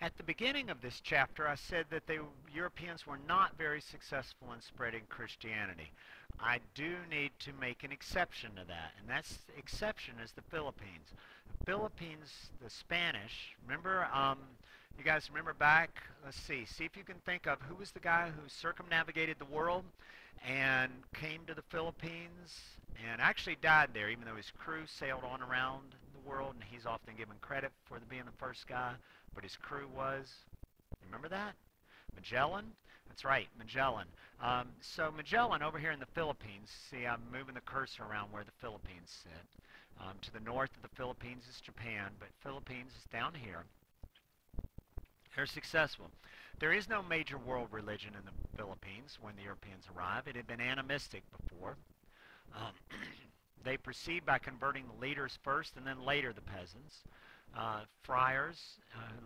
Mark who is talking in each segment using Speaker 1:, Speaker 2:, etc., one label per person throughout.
Speaker 1: At the beginning of this chapter, I said that the Europeans were not very successful in spreading Christianity. I do need to make an exception to that, and that exception is the Philippines. The Philippines, the Spanish, remember, you guys remember back, let's see if you can think of who was the guy who circumnavigated the world and came to the Philippines and actually died there, even though his crew sailed on around the world, and he's often given credit for being the first guy, but his crew was, remember that? Magellan? That's right, Magellan. So Magellan over here in the Philippines, see I'm moving the cursor around where the Philippines sit. To the north of the Philippines is Japan, but Philippines is down here. They're successful. There is no major world religion in the Philippines when the Europeans arrived. It had been animistic before. They proceed by converting the leaders first and then later the peasants. Friars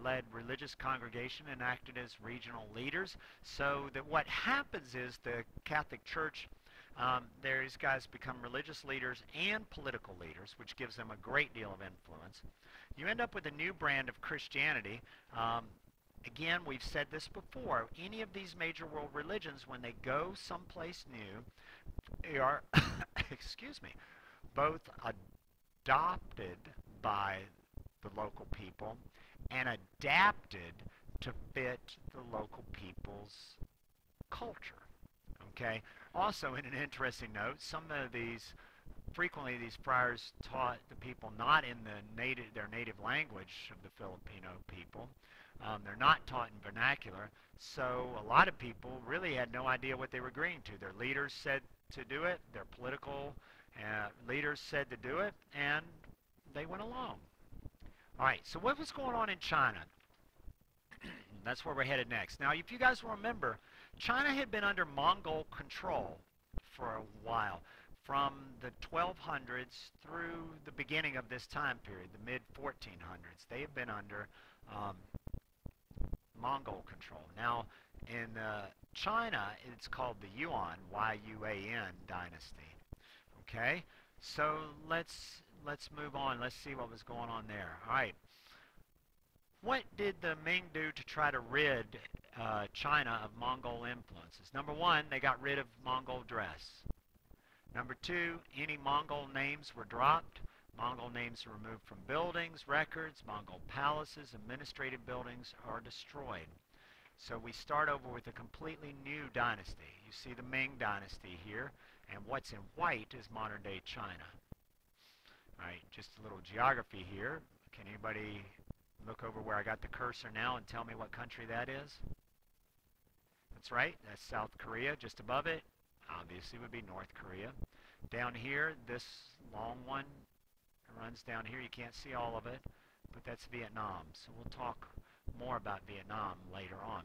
Speaker 1: led religious congregation and acted as regional leaders, so that what happens is the Catholic Church, these guys become religious leaders and political leaders, which gives them a great deal of influence. You end up with a new brand of Christianity. Again, we've said this before, any of these major world religions, when they go someplace new, they are, excuse me, both adopted by the local people and adapted to fit the local people's culture. Okay. Also, in an interesting note, frequently these friars taught the people not in their native language of the Filipino people. They're not taught in vernacular, so a lot of people really had no idea what they were agreeing to. Their leaders said to do it, their political leaders said to do it, and they went along. All right, so what was going on in China? That's where we're headed next. Now, if you guys will remember, China had been under Mongol control for a while, from the 1200s through the beginning of this time period, the mid-1400s. They have been under Mongol control. Now, in China, it's called the Yuan, Y-U-A-N dynasty. Okay, so let's move on. Let's see what was going on there. All right. What did the Ming do to try to rid China of Mongol influences? Number one, they got rid of Mongol dress. Number two, any Mongol names were dropped. Mongol names are removed from buildings, records, Mongol palaces, administrative buildings are destroyed. So we start over with a completely new dynasty. You see the Ming dynasty here, and what's in white is modern-day China. All right, just a little geography here. Can anybody look over where I got the cursor now and tell me what country that is? That's right, that's South Korea. Just above it, obviously, would be North Korea. Down here, this long one runs down here. You can't see all of it, but that's Vietnam. So we'll talk more about Vietnam later on.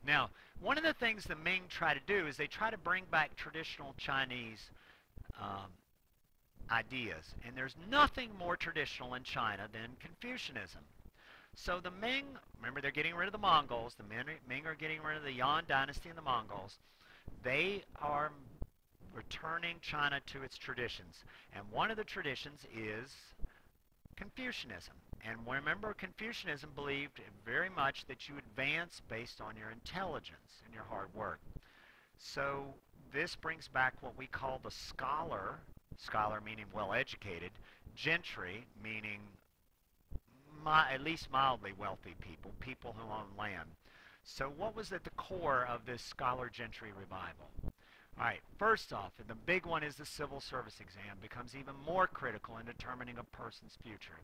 Speaker 1: Now, one of the things the Ming try to do is they try to bring back traditional Chinese ideas. And there's nothing more traditional in China than Confucianism. So the Ming, remember they're getting rid of the Mongols. The Ming are getting rid of the Yuan dynasty and the Mongols. They are returning China to its traditions. And one of the traditions is Confucianism. And remember, Confucianism believed very much that you advance based on your intelligence and your hard work. So this brings back what we call the scholar meaning well-educated, gentry meaning at least mildly wealthy people, people who own land. So what was at the core of this scholar gentry revival? All right, first off, and the big one is the civil service exam, becomes even more critical in determining a person's future.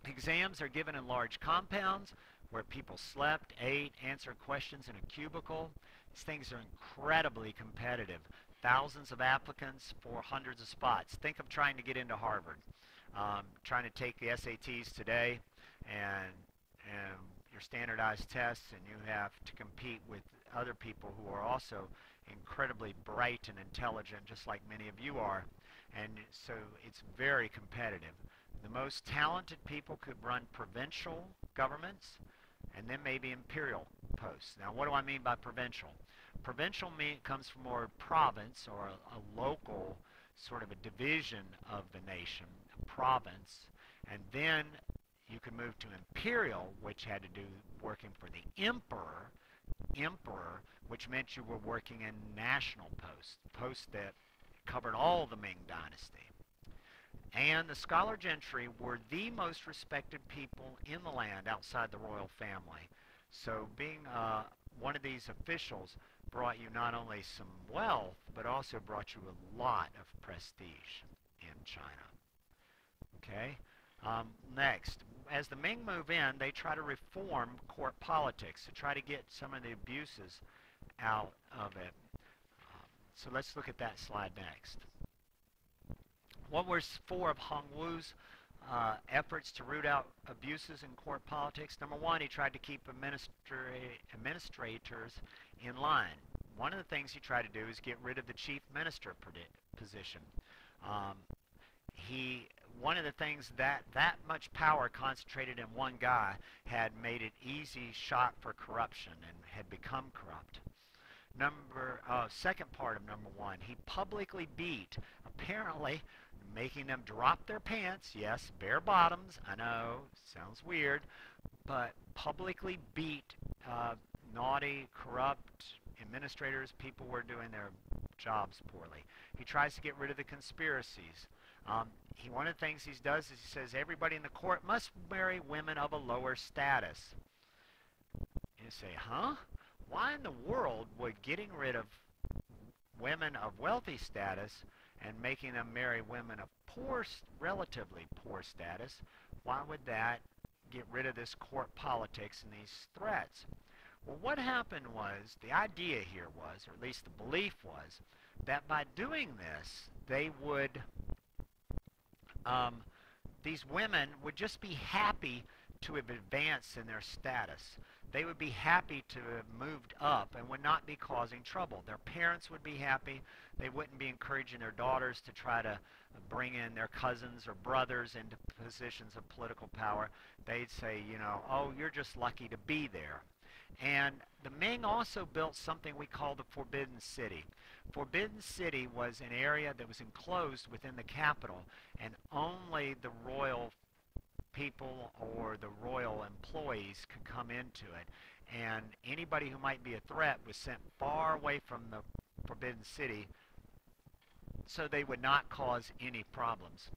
Speaker 1: Exams are given in large compounds where people slept, ate, answered questions in a cubicle. These things are incredibly competitive. Thousands of applicants for hundreds of spots. Think of trying to get into Harvard. Trying to take the SATs today and your standardized tests, and you have to compete with other people who are also incredibly bright and intelligent, just like many of you are. And so it's very competitive. The most talented people could run provincial governments and then maybe imperial posts. Now, what do I mean by provincial? Provincial comes from more province, or a local sort of a division of the nation, a province, and then You could move to imperial, which had to do working for the emperor, which meant you were working in national posts that covered all the Ming dynasty. And the scholar gentry were the most respected people in the land outside the royal family. So being one of these officials brought you not only some wealth, but also brought you a lot of prestige in China. Okay. Next, as the Ming move in, they try to reform court politics to try to get some of the abuses out of it. So let's look at that slide next. What were four of Hong Wu's efforts to root out abuses in court politics? Number one, he tried to keep administrators in line. One of the things he tried to do is get rid of the chief minister position. One of the things that much power concentrated in one guy had made it easy shot for corruption and had become corrupt. Second part of number one, he publicly beat, apparently making them drop their pants. Yes, bare bottoms. I know, sounds weird, but publicly beat naughty, corrupt administrators, people who were doing their jobs poorly. He tries to get rid of the conspiracies. One of the things he does is he says everybody in the court must marry women of a lower status. You say, huh? Why in the world would getting rid of women of wealthy status and making them marry women of relatively poor status, why would that get rid of this court politics and these threats? Well, what happened was, the idea here was, or at least the belief was, that by doing this, they would, these women would just be happy to have advanced in their status. They would be happy to have moved up and would not be causing trouble. Their parents would be happy. They wouldn't be encouraging their daughters to try to bring in their cousins or brothers into positions of political power. They'd say, you know, oh, you're just lucky to be there. And the Ming also built something we call the Forbidden City. Forbidden City was an area that was enclosed within the capital, and only the royal people or the royal employees could come into it. And anybody who might be a threat was sent far away from the Forbidden City so they would not cause any problems.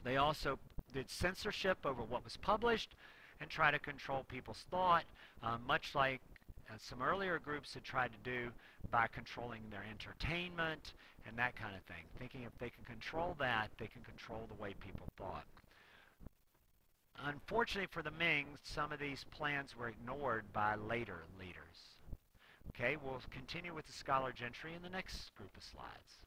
Speaker 1: They also did censorship over what was published and try to control people's thought, much like some earlier groups had tried to do by controlling their entertainment and that kind of thing. Thinking if they can control that, they can control the way people thought. Unfortunately for the Ming, some of these plans were ignored by later leaders. Okay, we'll continue with the scholar gentry in the next group of slides.